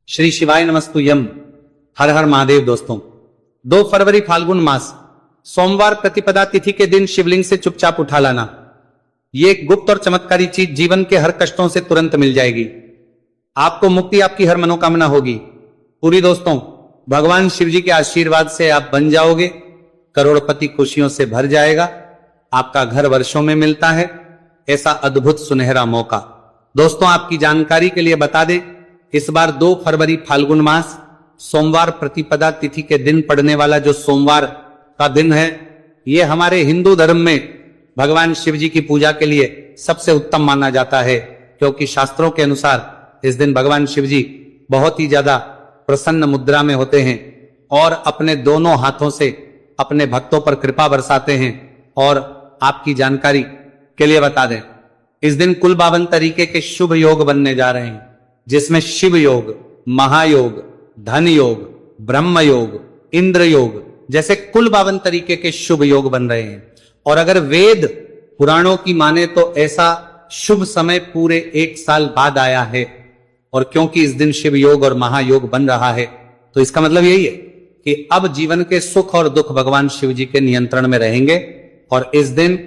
श्री शिवाय नमस्तुयम। हर हर महादेव। दोस्तों 2 फरवरी फाल्गुन मास सोमवार प्रतिपदा तिथि के दिन शिवलिंग से चुपचाप उठा लाना। ये एक गुप्त और चमत्कारी चीज जीवन के हर कष्टों से तुरंत मिल जाएगी। आपको मुक्ति, आपकी हर मनोकामना होगी पूरी। दोस्तों भगवान शिव जी के आशीर्वाद से आप बन जाओगे, करोड़पति खुशियों से भर जाएगा। आपका घर वर्षों में मिलता है, ऐसा अद्भुत सुनहरा मौका। दोस्तों आपकी जानकारी के लिए बता दें, इस बार 2 फरवरी फाल्गुन मास सोमवार प्रतिपदा तिथि के दिन पड़ने वाला जो सोमवार का दिन है, ये हमारे हिंदू धर्म में भगवान शिव जी की पूजा के लिए सबसे उत्तम माना जाता है, क्योंकि शास्त्रों के अनुसार इस दिन भगवान शिव जी बहुत ही ज्यादा प्रसन्न मुद्रा में होते हैं और अपने दोनों हाथों से अपने भक्तों पर कृपा बरसाते हैं। और आपकी जानकारी के लिए बता दें, इस दिन कुल 52 तरीके के शुभ योग बनने जा रहे हैं, जिसमें शिव योग, महायोग, धन योग, ब्रह्म योग, इंद्र योग जैसे कुल 52 तरीके के शुभ योग बन रहे हैं। और अगर वेद पुराणों की माने तो ऐसा शुभ समय पूरे 1 साल बाद आया है। और क्योंकि इस दिन शिव योग और महायोग बन रहा है, तो इसका मतलब यही है कि अब जीवन के सुख और दुख भगवान शिव जी के नियंत्रण में रहेंगे। और इस दिन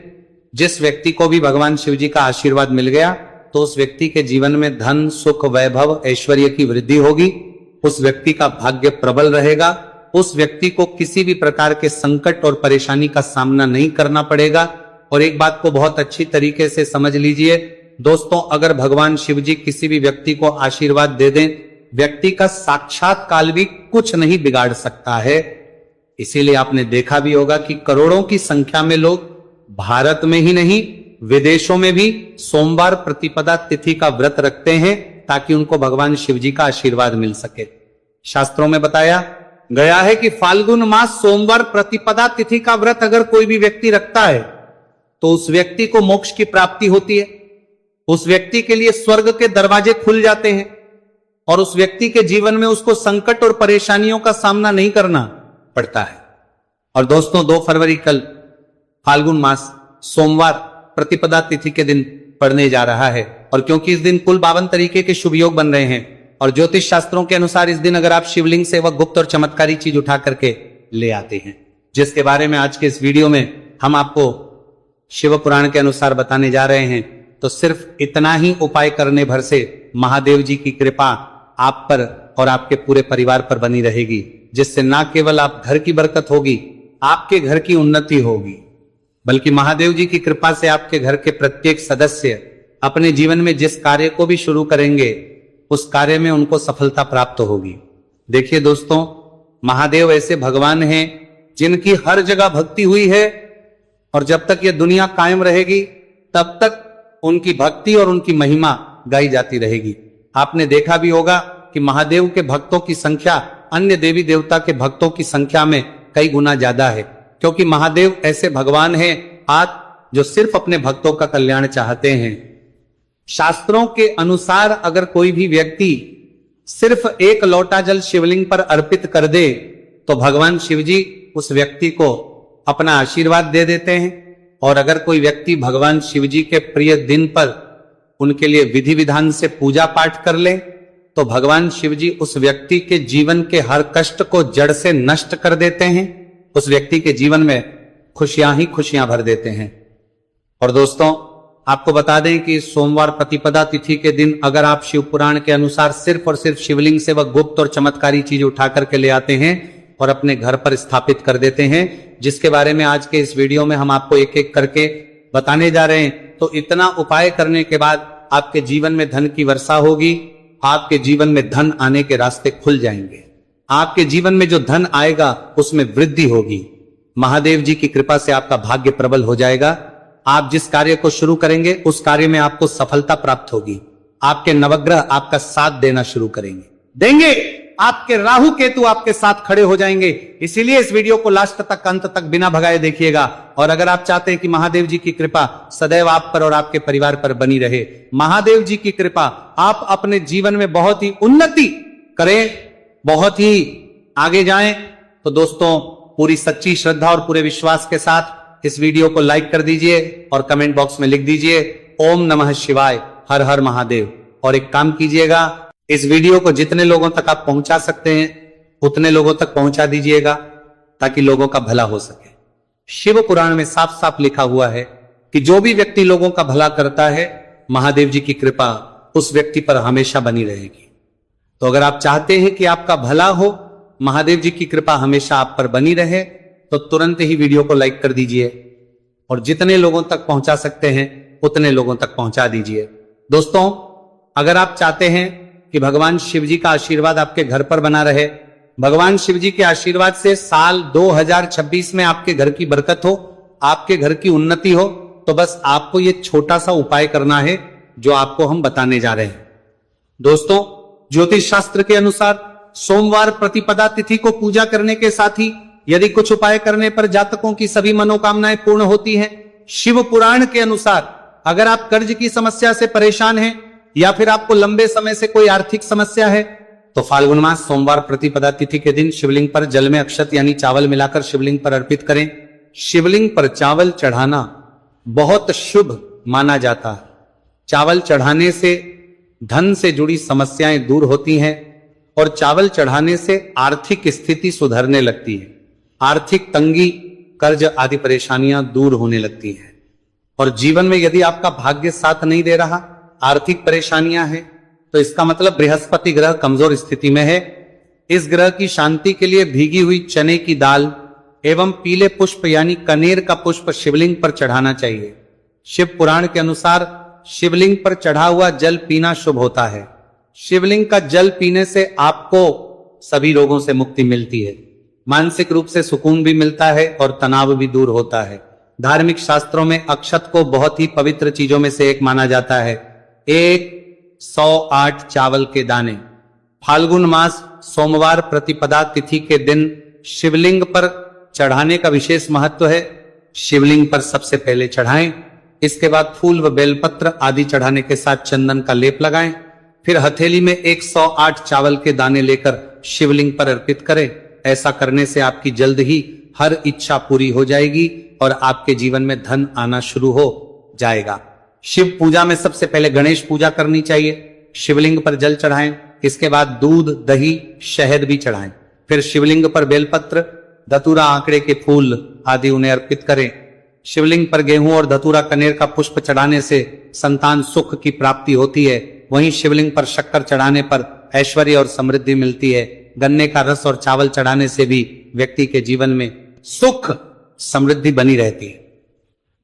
जिस व्यक्ति को भी भगवान शिव जी का आशीर्वाद मिल गया, तो उस व्यक्ति के जीवन में धन, सुख, वैभव, ऐश्वर्य की वृद्धि होगी। उस व्यक्ति का भाग्य प्रबल रहेगा। उस व्यक्ति को किसी भी प्रकार के संकट और परेशानी का सामना नहीं करना पड़ेगा। और एक बात को बहुत अच्छी तरीके से समझ लीजिए दोस्तों, अगर भगवान शिव जी किसी भी व्यक्ति को आशीर्वाद दे दें, व्यक्ति का साक्षात काल भी कुछ नहीं बिगाड़ सकता है। इसीलिए आपने देखा भी होगा कि करोड़ों की संख्या में लोग भारत में ही नहीं, विदेशों में भी सोमवार प्रतिपदा तिथि का व्रत रखते हैं, ताकि उनको भगवान शिव जी का आशीर्वाद मिल सके। शास्त्रों में बताया गया है कि फाल्गुन मास सोमवार प्रतिपदा तिथि का व्रत अगर कोई भी व्यक्ति रखता है, तो उस व्यक्ति को मोक्ष की प्राप्ति होती है। उस व्यक्ति के लिए स्वर्ग के दरवाजे खुल जाते हैं और उस व्यक्ति के जीवन में उसको संकट और परेशानियों का सामना नहीं करना पड़ता है। और दोस्तों 2 फरवरी कल फाल्गुन मास सोमवार प्रतिपदा तिथि के दिन पड़ने जा रहा है। और क्योंकि इस दिन कुल 52 तरीके के शुभ योग बन रहे हैं, और ज्योतिष शास्त्रों के अनुसार इस दिन अगर आप शिवलिंग से वह गुप्त और चमत्कारी चीज उठा करके ले आते हैं, जिसके बारे में आज के इस वीडियो में हम आपको शिव पुराण के अनुसार बताने जा रहे हैं, तो सिर्फ इतना ही उपाय करने भर से महादेव जी की कृपा आप पर और आपके पूरे परिवार पर बनी रहेगी, जिससे ना केवल आप घर की बरकत होगी, आपके घर की उन्नति होगी, बल्कि महादेव जी की कृपा से आपके घर के प्रत्येक सदस्य अपने जीवन में जिस कार्य को भी शुरू करेंगे, उस कार्य में उनको सफलता प्राप्त होगी। देखिए दोस्तों, महादेव ऐसे भगवान हैं जिनकी हर जगह भक्ति हुई है, और जब तक ये दुनिया कायम रहेगी तब तक उनकी भक्ति और उनकी महिमा गाई जाती रहेगी। आपने देखा भी होगा कि महादेव के भक्तों की संख्या अन्य देवी देवता के भक्तों की संख्या में कई गुना ज्यादा है, क्योंकि महादेव ऐसे भगवान हैं आज जो सिर्फ अपने भक्तों का कल्याण चाहते हैं। शास्त्रों के अनुसार अगर कोई भी व्यक्ति सिर्फ 1 लोटा जल शिवलिंग पर अर्पित कर दे, तो भगवान शिव जी उस व्यक्ति को अपना आशीर्वाद दे देते हैं। और अगर कोई व्यक्ति भगवान शिव जी के प्रिय दिन पर उनके लिए विधि विधान से पूजा पाठ कर ले, तो भगवान शिव जी उस व्यक्ति के जीवन के हर कष्ट को जड़ से नष्ट कर देते हैं। उस व्यक्ति के जीवन में खुशियां ही खुशियां भर देते हैं। और दोस्तों आपको बता दें कि सोमवार प्रतिपदा तिथि के दिन अगर आप शिव पुराण के अनुसार सिर्फ और सिर्फ शिवलिंग से वह गुप्त और चमत्कारी चीज उठा करके ले आते हैं और अपने घर पर स्थापित कर देते हैं, जिसके बारे में आज के इस वीडियो में हम आपको एक एक करके बताने जा रहे हैं, तो इतना उपाय करने के बाद आपके जीवन में धन की वर्षा होगी। आपके जीवन में धन आने के रास्ते खुल जाएंगे। आपके जीवन में जो धन आएगा उसमें वृद्धि होगी। महादेव जी की कृपा से आपका भाग्य प्रबल हो जाएगा। आप जिस कार्य को शुरू करेंगे उस कार्य में आपको सफलता प्राप्त होगी। आपके नवग्रह आपका साथ देना शुरू देंगे। आपके राहु केतु आपके साथ खड़े हो जाएंगे। इसीलिए इस वीडियो को लास्ट तक, अंत तक बिना भगाए देखिएगा। और अगर आप चाहते हैं कि महादेव जी की कृपा सदैव आप पर और आपके परिवार पर बनी रहे, महादेव जी की कृपा आप अपने जीवन में बहुत ही उन्नति करें, बहुत ही आगे जाएं, तो दोस्तों पूरी सच्ची श्रद्धा और पूरे विश्वास के साथ इस वीडियो को लाइक कर दीजिए और कमेंट बॉक्स में लिख दीजिए ओम नमः शिवाय, हर हर महादेव। और एक काम कीजिएगा, इस वीडियो को जितने लोगों तक आप पहुंचा सकते हैं उतने लोगों तक पहुंचा दीजिएगा ताकि लोगों का भला हो सके। शिव पुराण में साफ साफ लिखा हुआ है कि जो भी व्यक्ति लोगों का भला करता है, महादेव जी की कृपा उस व्यक्ति पर हमेशा बनी रहेगी। तो अगर आप चाहते हैं कि आपका भला हो, महादेव जी की कृपा हमेशा आप पर बनी रहे, तो तुरंत ही वीडियो को लाइक कर दीजिए और जितने लोगों तक पहुंचा सकते हैं उतने लोगों तक पहुंचा दीजिए। दोस्तों, अगर आप चाहते हैं कि भगवान शिव जी का आशीर्वाद आपके घर पर बना रहे, भगवान शिव जी के आशीर्वाद से साल 2026 में आपके घर की बरकत हो, आपके घर की उन्नति हो, तो बस आपको ये छोटा सा उपाय करना है जो आपको हम बताने जा रहे हैं। दोस्तों, ज्योतिष शास्त्र के अनुसार सोमवार प्रतिपदा तिथि को पूजा करने के साथ ही यदि कुछ उपाय करने पर जातकों की सभी मनोकामनाएं पूर्ण होती हैं। शिव पुराण के अनुसार अगर आप कर्ज की समस्या से परेशान हैं या फिर आपको लंबे समय से कोई आर्थिक समस्या है, तो फाल्गुन मास सोमवार प्रतिपदा तिथि के दिन शिवलिंग पर जल में अक्षत यानी चावल मिलाकर शिवलिंग पर अर्पित करें। शिवलिंग पर चावल चढ़ाना बहुत शुभ माना जाता है। चावल चढ़ाने से धन से जुड़ी समस्याएं दूर होती हैं और चावल चढ़ाने से आर्थिक स्थिति सुधरने लगती है। आर्थिक तंगी, कर्ज आदि परेशानियां दूर होने लगती हैं। और जीवन में यदि आपका भाग्य साथ नहीं दे रहा, आर्थिक परेशानियां हैं, तो इसका मतलब बृहस्पति ग्रह कमजोर स्थिति में है। इस ग्रह की शांति के लिए भीगी हुई चने की दाल एवं पीले पुष्प यानी कनेर का पुष्प शिवलिंग पर चढ़ाना चाहिए। शिव पुराण के अनुसार शिवलिंग पर चढ़ा हुआ जल पीना शुभ होता है। शिवलिंग का जल पीने से आपको सभी रोगों से मुक्ति मिलती है, मानसिक रूप से सुकून भी मिलता है और तनाव भी दूर होता है। धार्मिक शास्त्रों में अक्षत को बहुत ही पवित्र चीजों में से एक माना जाता है। 108 चावल के दाने फाल्गुन मास सोमवार प्रतिपदा तिथि के दिन शिवलिंग पर चढ़ाने का विशेष महत्व है। शिवलिंग पर सबसे पहले चढ़ाएं, इसके बाद फूल व बेलपत्र आदि चढ़ाने के साथ चंदन का लेप लगाएं, फिर हथेली में 108 चावल के दाने लेकर शिवलिंग पर अर्पित करें। ऐसा करने से आपकी जल्द ही हर इच्छा पूरी हो जाएगी और आपके जीवन में धन आना शुरू हो जाएगा। शिव पूजा में सबसे पहले गणेश पूजा करनी चाहिए। शिवलिंग पर जल चढ़ाएं, इसके बाद दूध, दही, शहद भी चढ़ाएं, फिर शिवलिंग पर बेलपत्र, धतूरा, आंकड़े के फूल आदि उन्हें अर्पित करें। शिवलिंग पर गेहूं और धतूरा कनेर का पुष्प चढ़ाने से संतान सुख की प्राप्ति होती है। वहीं शिवलिंग पर शक्कर चढ़ाने पर ऐश्वर्य और समृद्धि मिलती है। गन्ने का रस और चावल चढ़ाने से भी व्यक्ति के जीवन में सुख समृद्धि बनी रहती है।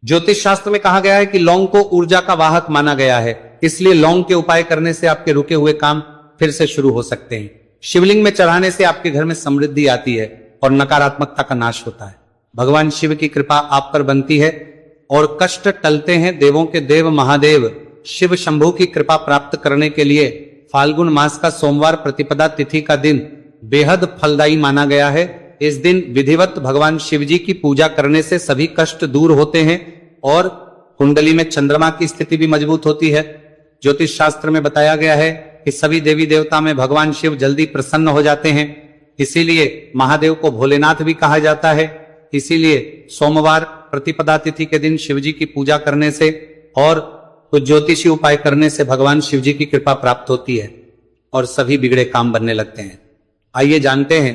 ज्योतिष शास्त्र में कहा गया है कि लौंग को ऊर्जा का वाहक माना गया है, इसलिए लौंग के उपाय करने से आपके रुके हुए काम फिर से शुरू हो सकते हैं। शिवलिंग में चढ़ाने से आपके घर में समृद्धि आती है और नकारात्मकता का नाश होता है। भगवान शिव की कृपा आप पर बनती है और कष्ट टलते हैं। देवों के देव महादेव शिव शंभू की कृपा प्राप्त करने के लिए फाल्गुन मास का सोमवार प्रतिपदा तिथि का दिन बेहद फलदायी माना गया है। इस दिन विधिवत भगवान शिव जी की पूजा करने से सभी कष्ट दूर होते हैं और कुंडली में चंद्रमा की स्थिति भी मजबूत होती है। ज्योतिष शास्त्र में बताया गया है कि सभी देवी देवता में भगवान शिव जल्दी प्रसन्न हो जाते हैं, इसीलिए महादेव को भोलेनाथ भी कहा जाता है। इसीलिए सोमवार प्रतिपदा तिथि के दिन शिव जी की पूजा करने से और कुछ ज्योतिषी उपाय करने से भगवान शिव जी की कृपा प्राप्त होती है और सभी बिगड़े काम बनने लगते हैं। आइए जानते हैं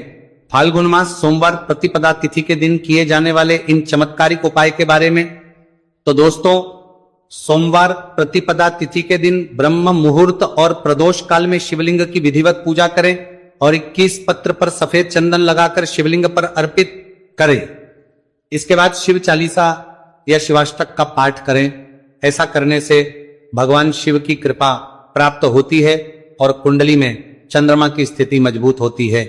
फाल्गुन मास सोमवार प्रतिपदा तिथि के दिन किए जाने वाले इन चमत्कारिक उपाय के बारे में। तो दोस्तों, सोमवार प्रतिपदा तिथि के दिन ब्रह्म मुहूर्त और प्रदोष काल में शिवलिंग की विधिवत पूजा करें और 21 पत्र पर सफेद चंदन लगाकर शिवलिंग पर अर्पित करें। इसके बाद शिव चालीसा या शिवाष्टक का पाठ करें। ऐसा करने से भगवान शिव की कृपा प्राप्त होती है और कुंडली में चंद्रमा की स्थिति मजबूत होती है।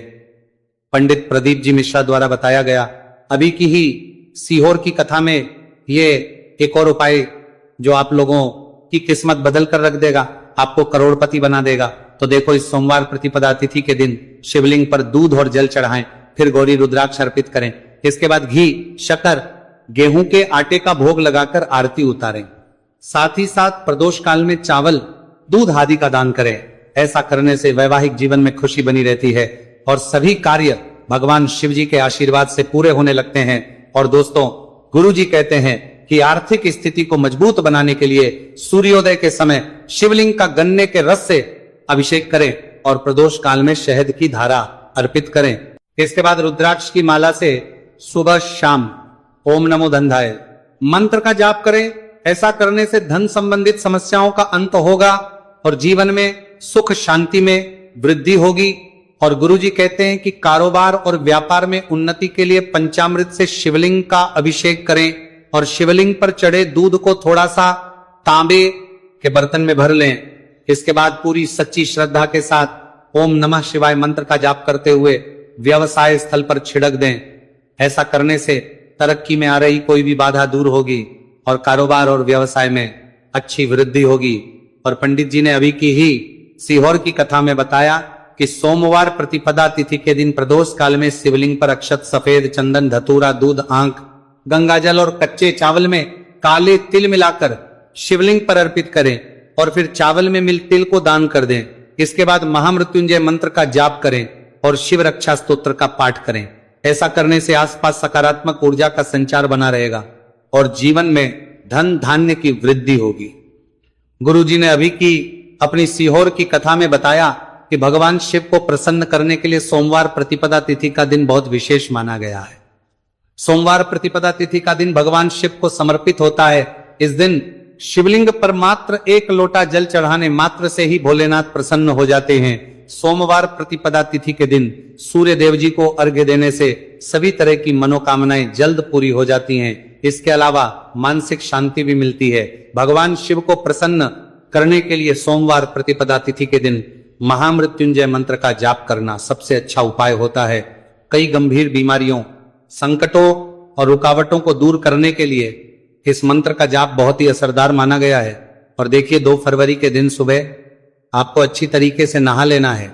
पंडित प्रदीप जी मिश्रा द्वारा बताया गया अभी की ही सीहोर की कथा में ये एक और उपाय जो आप लोगों की किस्मत बदल कर रख देगा, आपको करोड़पति बना देगा। तो देखो, इस सोमवार प्रतिपदा तिथि के दिन शिवलिंग पर दूध और जल चढ़ाएं, फिर गौरी रुद्राक्ष अर्पित करें। इसके बाद घी, शक्कर, गेहूं के आटे का भोग लगाकर आरती उतारें। साथ ही साथ प्रदोष काल में चावल, दूध आदि का दान करें। ऐसा करने से वैवाहिक जीवन में खुशी बनी रहती है और सभी कार्य भगवान शिव जी के आशीर्वाद से पूरे होने लगते हैं। और दोस्तों, गुरु जी कहते हैं कि आर्थिक स्थिति को मजबूत बनाने के लिए सूर्योदय के समय शिवलिंग का गन्ने के रस से अभिषेक करें और प्रदोष काल में शहद की धारा अर्पित करें। इसके बाद रुद्राक्ष की माला से सुबह शाम ओम नमो धनधाय मंत्र का जाप करें। ऐसा करने से धन संबंधित समस्याओं का अंत होगा और जीवन में सुख शांति में वृद्धि होगी। और गुरुजी कहते हैं कि कारोबार और व्यापार में उन्नति के लिए पंचामृत से शिवलिंग का अभिषेक करें और शिवलिंग पर चढ़े दूध को थोड़ा सा तांबे के बर्तन में भर लें। इसके बाद पूरी सच्ची श्रद्धा के साथ ओम नमः शिवाय मंत्र का जाप करते हुए व्यवसाय स्थल पर छिड़क दें। ऐसा करने से तरक्की में आ रही कोई भी बाधा दूर होगी और कारोबार और व्यवसाय में अच्छी वृद्धि होगी। और पंडित जी ने अभी की ही सीहोर की कथा में बताया कि सोमवार प्रतिपदा तिथि के दिन प्रदोष काल में शिवलिंग पर अक्षत, सफेद चंदन, धतूरा, दूध, आंख, गंगाजल और कच्चे चावल में काले तिल मिलाकर शिवलिंग पर अर्पित करें और फिर चावल में मिल तिल को दान कर दें। इसके बाद महामृत्युंजय मंत्र का जाप करें और शिव रक्षा स्तोत्र का पाठ करें। ऐसा करने से आसपास सकारात्मक ऊर्जा का संचार बना रहेगा और जीवन में धन धान्य की वृद्धि होगी। गुरुजी ने अभी की अपनी सीहोर की कथा में बताया कि भगवान शिव को प्रसन्न करने के लिए सोमवार प्रतिपदा तिथि का दिन बहुत विशेष माना गया है। सोमवार प्रतिपदा तिथि का दिन भगवान शिव को समर्पित होता है। इस दिन शिवलिंग पर मात्र 1 लोटा जल चढ़ाने मात्र से ही भोलेनाथ प्रसन्न हो जाते हैं। सोमवार प्रतिपदा तिथि के दिन सूर्य देव जी को अर्घ्य देने से सभी तरह की मनोकामनाएं जल्द पूरी हो जाती हैं। इसके अलावा मानसिक शांति भी मिलती है। भगवान शिव को प्रसन्न करने के लिए सोमवार प्रतिपदा तिथि के दिन महामृत्युंजय मंत्र का जाप करना सबसे अच्छा उपाय होता है। कई गंभीर बीमारियों, संकटों और रुकावटों को दूर करने के लिए इस मंत्र का जाप बहुत ही असरदार माना गया है। और देखिए 2 फरवरी के दिन सुबह आपको अच्छी तरीके से नहा लेना है